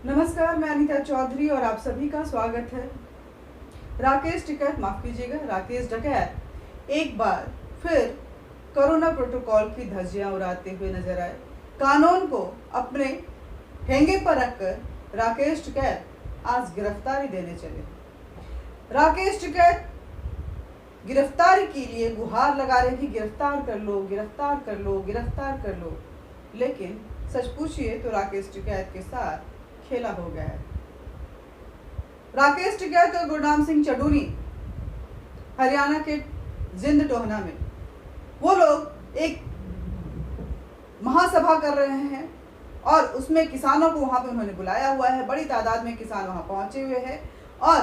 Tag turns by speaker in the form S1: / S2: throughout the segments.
S1: नमस्कार, मैं अनीता चौधरी और आप सभी का स्वागत है। राकेश टिकैत, माफ कीजिएगा, राकेश डकैत एक बार फिर कोरोना प्रोटोकॉल की धज्जियां उड़ाते हुए नजर आए। कानून को अपने ठेंगे पर रखकर राकेश टिकैत आज गिरफ्तारी देने चले। राकेश टिकैत गिरफ्तारी के लिए गुहार लगा रहे कि गिरफ्तार कर लो, गिरफ्तार कर लो, गिरफ्तार कर लो। लेकिन सच पूछिए तो राकेश टिकैत के साथ खेला हो गया है। राकेश टिकैत और गुरनाम सिंह चडूनी हरियाणा के जिंद टोहना में वो लोग एक महासभा कर रहे हैं और उसमें किसानों को वहां पे उन्होंने बुलाया हुआ है। बड़ी तादाद में किसान वहां पहुंचे हुए हैं और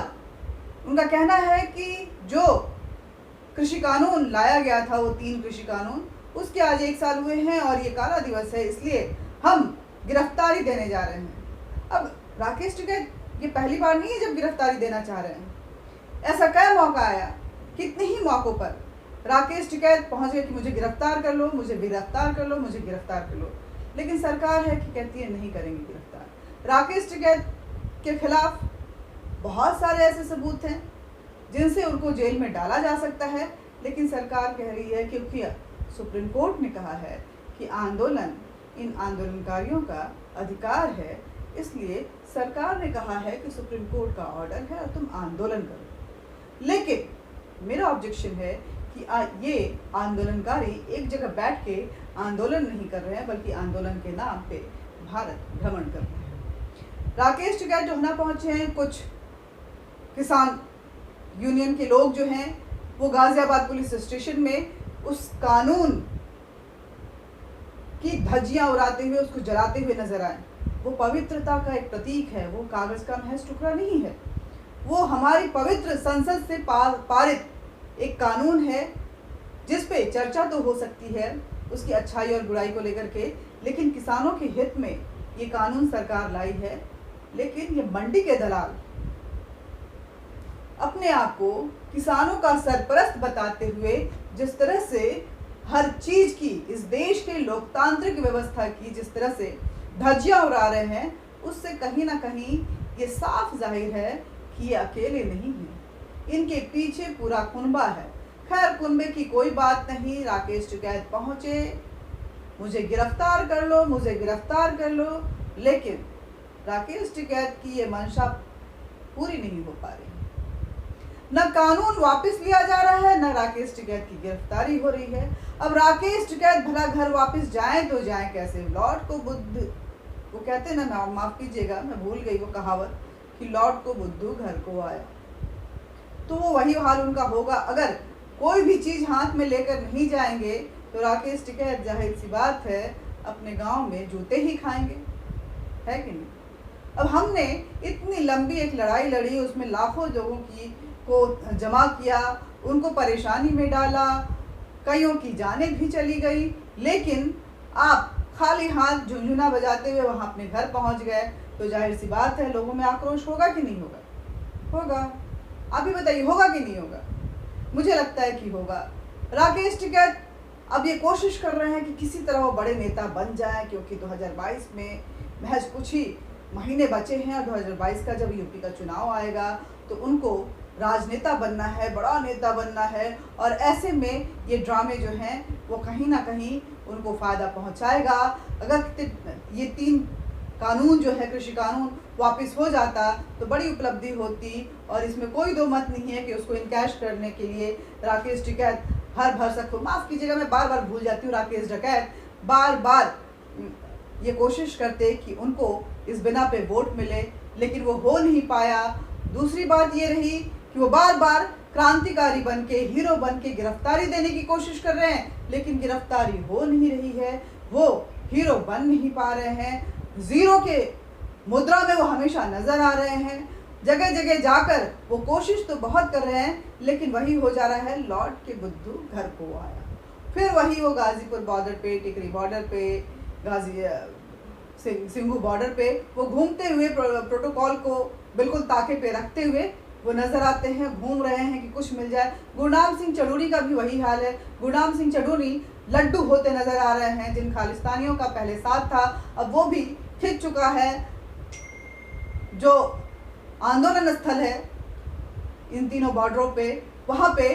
S1: उनका कहना है कि जो कृषि कानून लाया गया था, वो 3 कृषि कानून, उसके आज 1 साल हुए हैं और ये काला दिवस है, इसलिए हम गिरफ्तारी देने जा रहे हैं। अब राकेश टिकैत ये पहली बार नहीं है जब गिरफ्तारी देना चाह रहे हैं। ऐसा कई मौका आया, कितने ही मौकों पर राकेश टिकैत पहुंच गए कि मुझे गिरफ्तार कर लो, मुझे गिरफ्तार कर लो, मुझे गिरफ्तार कर लो। लेकिन सरकार है कि कहती है नहीं करेंगे गिरफ्तार। राकेश टिकैत के खिलाफ बहुत सारे ऐसे सबूत हैं जिनसे उनको जेल में डाला जा सकता है, लेकिन सरकार कह रही है क्योंकि सुप्रीम कोर्ट ने कहा है कि आंदोलन इन आंदोलनकारियों का अधिकार है, इसलिए सरकार ने कहा है कि सुप्रीम कोर्ट का ऑर्डर है और तुम आंदोलन करो। लेकिन मेरा ऑब्जेक्शन है कि ये आंदोलनकारी एक जगह बैठ के आंदोलन नहीं कर रहे हैं, बल्कि आंदोलन के नाम पे भारत भ्रमण कर रहे हैं। राकेश टिकैत टोहना पहुंचे हैं। कुछ किसान यूनियन के लोग जो हैं वो गाजियाबाद पुलिस स्टेशन में उस कानून की धज्जियां उड़ाते हुए, उसको जलाते हुए नजर आए। वो पवित्रता का एक प्रतीक है, वो कागज का महज टुकड़ा नहीं है, वो हमारी पवित्र संसद से पारित एक कानून है जिस पे चर्चा तो हो सकती है उसकी अच्छाई और बुराई को लेकर के, लेकिन किसानों के हित में ये कानून सरकार लाई है। लेकिन ये मंडी के दलाल अपने आप को किसानों का सरपरस्त बताते हुए जिस तरह से हर चीज की, इस देश के लोकतांत्रिक व्यवस्था की जिस तरह से धज्जियां उड़ा रहे हैं, उससे कहीं ना कहीं ये साफ जाहिर है कि ये अकेले नहीं हैं, इनके पीछे पूरा कुनबा है। खैर, कुनबे की कोई बात नहीं। राकेश टिकैत पहुंचे, मुझे गिरफ्तार कर लो, मुझे गिरफ्तार कर लो, लेकिन राकेश टिकैत की ये मंशा पूरी नहीं हो पा रही। न कानून वापस लिया जा रहा है, न राकेश टिकैत की गिरफ्तारी हो रही है। अब राकेश टिकैत भला घर वापस जाएं तो जाएं कैसे? लौट को बुद्ध, वो कहते ना, माफ कीजिएगा मैं भूल गई वो कहावत कि लौट को बुद्धू घर को आया, तो वो वही हाल उनका होगा। अगर कोई भी चीज हाथ में लेकर नहीं जाएंगे तो राकेश टिकैत जाहिर सी बात है अपने गांव में जूते ही खाएंगे, है कि नहीं? अब हमने इतनी लंबी एक लड़ाई लड़ी, उसमें लाखों लोगों को जमा किया, उनको परेशानी में डाला, कईयों की जानें भी चली गई, लेकिन आप खाली हाथ झुंझुना बजाते हुए वहां अपने घर पहुंच गए, तो जाहिर सी बात है लोगों में आक्रोश होगा कि नहीं होगा? होगा। आप ही बताइए, होगा कि नहीं होगा? मुझे लगता है कि होगा। राकेश टिकैत अब ये कोशिश कर रहे हैं कि किसी तरह वो बड़े नेता बन जाए, क्योंकि 2022 में महज कुछ ही महीने बचे हैं और 2022 का जब यूपी का चुनाव आएगा तो उनको राजनेता बनना है, बड़ा नेता बनना है, और ऐसे में ये ड्रामे जो हैं वो कहीं ना कहीं उनको फ़ायदा पहुंचाएगा। अगर ये 3 कानून जो है, कृषि कानून, वापस हो जाता तो बड़ी उपलब्धि होती, और इसमें कोई दो मत नहीं है कि उसको इनकैश करने के लिए राकेश टिकैत हर भर सकते। माफ़ कीजिएगा, मैं बार बार भूल जाती हूँ, राकेश डकैत बार बार ये कोशिश करते कि उनको इस बिना पे वोट मिले, लेकिन वो हो नहीं पाया। दूसरी बात ये रही कि वो बार बार क्रांतिकारी बन के, हीरो बन के गिरफ्तारी देने की कोशिश कर रहे हैं, लेकिन गिरफ्तारी हो नहीं रही है, वो हीरो बन नहीं पा रहे हैं। जीरो के मुद्रा में वो हमेशा नजर आ रहे हैं। जगह जगह जाकर वो कोशिश तो बहुत कर रहे हैं, लेकिन वही हो जा रहा है, लौट के बुद्धू घर को आया। फिर वही वो गाजीपुर बॉर्डर पे, टिकरी बॉर्डर पे, सिंघू बॉर्डर पे वो घूमते हुए, प्रोटोकॉल को बिल्कुल ताके पे रखते हुए वो नजर आते हैं, घूम रहे हैं कि कुछ मिल जाए। गुरनाम सिंह चडूनी का भी वही हाल है। गुरनाम सिंह चडूनी लड्डू होते नजर आ रहे हैं, जिन खालिस्तानियों का पहले साथ था अब वो भी खिंच चुका है। जो आंदोलन स्थल है इन तीनों बॉर्डरों पे, वहाँ पे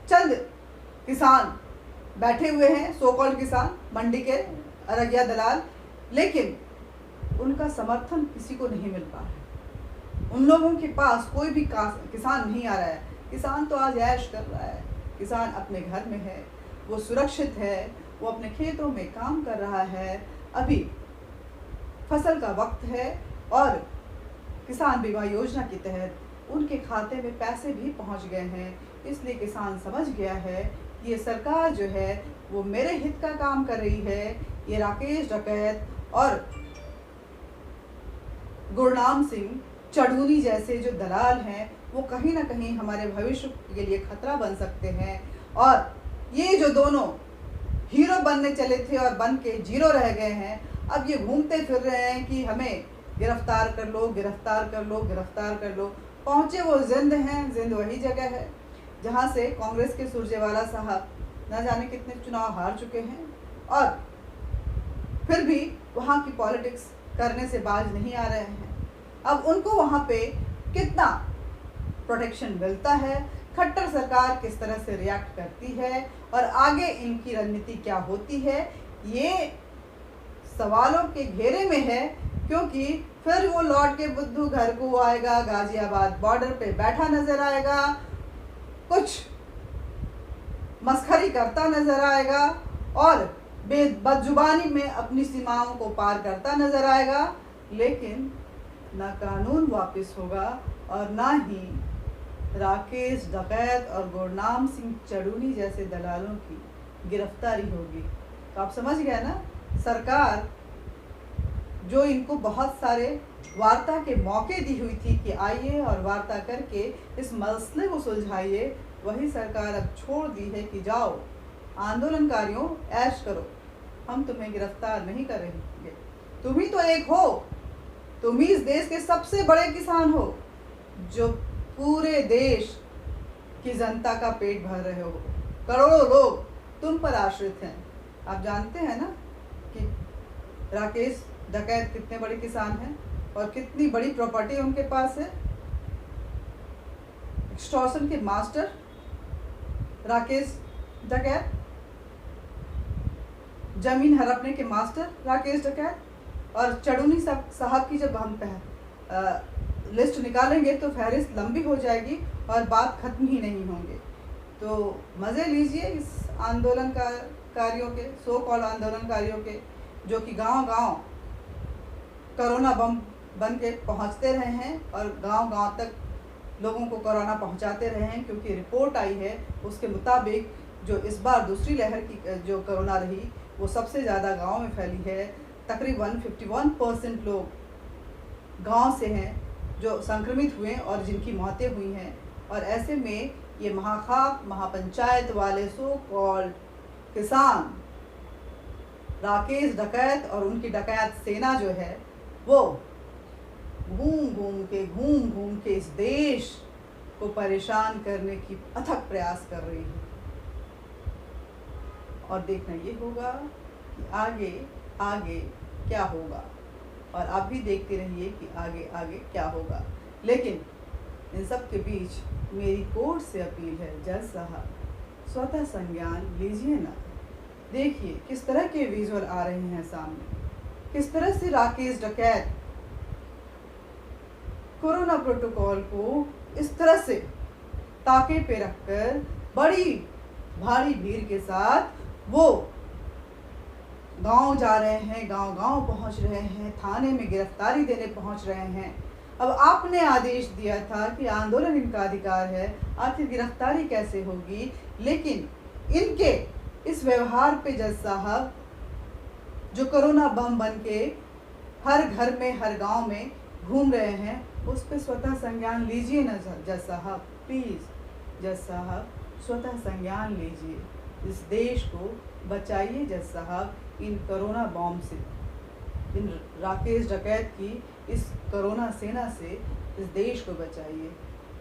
S1: चंद किसान बैठे हुए हैं, सो कॉल्ड किसान, मंडी के अररिया दलाल, लेकिन उनका समर्थन किसी को नहीं मिल पा रहा है। उन लोगों के पास कोई भी किसान नहीं आ रहा है। किसान तो आज ऐश कर रहा है, किसान अपने घर में है, वो सुरक्षित है, वो अपने खेतों में काम कर रहा है। अभी फसल का वक्त है और किसान बीमा योजना के तहत उनके खाते में पैसे भी पहुंच गए हैं। इसलिए किसान समझ गया है कि ये सरकार जो है वो मेरे हित का काम कर रही है। ये राकेश डकैत और गुरनाम सिंह चढ़ूनी जैसे जो दलाल हैं वो कहीं ना कहीं हमारे भविष्य के लिए खतरा बन सकते हैं। और ये जो दोनों हीरो बनने चले थे और बन के जीरो रह गए हैं, अब ये घूमते फिर रहे हैं कि हमें गिरफ्तार कर लो, गिरफ्तार कर लो, गिरफ्तार कर लो। पहुँचे वो जिंद हैं, जिंद वही जगह है जहाँ से कांग्रेस के सुरजेवाला साहब न जाने कितने चुनाव हार चुके हैं और फिर भी वहाँ की पॉलिटिक्स करने से बाज नहीं आ रहे हैं। अब उनको वहाँ पे कितना प्रोटेक्शन मिलता है, खट्टर सरकार किस तरह से रिएक्ट करती है और आगे इनकी रणनीति क्या होती है, ये सवालों के घेरे में है। क्योंकि फिर वो लौट के बुद्धू घर को आएगा, गाजियाबाद बॉर्डर पे बैठा नजर आएगा, कुछ मस्खरी करता नजर आएगा और बदजुबानी में अपनी सीमाओं को पार करता नजर आएगा। लेकिन ना कानून वापस होगा और ना ही राकेश डकैत और गुरनाम सिंह चढ़ूनी जैसे दलालों की गिरफ्तारी होगी। तो आप समझ गए ना, सरकार जो इनको बहुत सारे वार्ता के मौके दी हुई थी कि आइए और वार्ता करके इस मसले को सुलझाइए, वही सरकार अब छोड़ दी है कि जाओ आंदोलनकारियों ऐश करो, हम तुम्हें गिरफ्तार नहीं करेंगे। तुम ही तो एक हो, तुम ही इस देश के सबसे बड़े किसान हो जो पूरे देश की जनता का पेट भर रहे हो। करोड़ों लोग तुम पर आश्रित हैं। आप जानते हैं ना कि राकेश डकैत कितने बड़े किसान हैं और कितनी बड़ी प्रॉपर्टी उनके पास है। एक्सटॉर्शन के मास्टर राकेश डकैत, जमीन हड़पने के मास्टर राकेश डकैत। और चढ़ूनी साहब की जब हम लिस्ट निकालेंगे तो फहरिस्त लंबी हो जाएगी और बात खत्म ही नहीं होंगे। तो मज़े लीजिए इस आंदोलनकारियों के, सो कॉल आंदोलनकारियों के, जो कि गांव-गांव कोरोना बम बन के पहुँचते रहे हैं और गांव-गांव तक लोगों को कोरोना पहुंचाते रहे हैं। क्योंकि रिपोर्ट आई है उसके मुताबिक जो इस बार दूसरी लहर की जो कोरोना रही वो सबसे ज़्यादा गांव में फैली है। तकरीबन 51% लोग गांव से हैं जो संक्रमित हुए और जिनकी मौतें हुई हैं। और ऐसे में ये महाखाप महापंचायत वाले सो कॉल्ड किसान राकेश डकैत और उनकी डकैत सेना जो है वो घूम घूम के इस देश को परेशान करने की अथक प्रयास कर रही है। और देखना ये होगा कि आगे आगे क्या होगा और आप भी देखते रहिए कि आगे आगे क्या होगा। लेकिन इन सब के बीच मेरी कोर्ट से अपील है, जज साहब स्वतः संज्ञान लीजिए ना। देखिए किस तरह के विजुअल आ रहे हैं सामने, किस तरह से राकेश डकैत कोरोना प्रोटोकॉल को इस तरह से ताके पे रखकर बड़ी भारी भीड़ के साथ वो गांव जा रहे हैं, गांव-गांव पहुंच रहे हैं, थाने में गिरफ्तारी देने पहुंच रहे हैं। अब आपने आदेश दिया था कि आंदोलन इनका अधिकार है, आखिर गिरफ्तारी कैसे होगी? लेकिन इनके इस व्यवहार पे जज साहब जो कोरोना बम बन के हर घर में हर गांव में घूम रहे हैं, उस पर स्वतः संज्ञान लीजिए ना जज साहब, प्लीज़ जज साहब स्वतः संज्ञान लीजिए। इस देश को बचाइए जज साहब इन कोरोना बॉम्ब से, इन राकेश डकैत की इस कोरोना सेना से इस देश को बचाइए।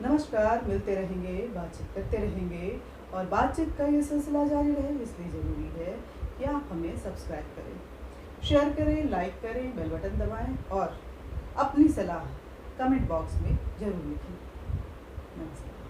S1: नमस्कार, मिलते रहेंगे, बातचीत करते रहेंगे और बातचीत का ये सिलसिला जारी रहे, इसलिए ज़रूरी है कि आप हमें सब्सक्राइब करें, शेयर करें, लाइक करें, बेल बटन दबाएं और अपनी सलाह कमेंट बॉक्स में जरूर लिखें। नमस्कार।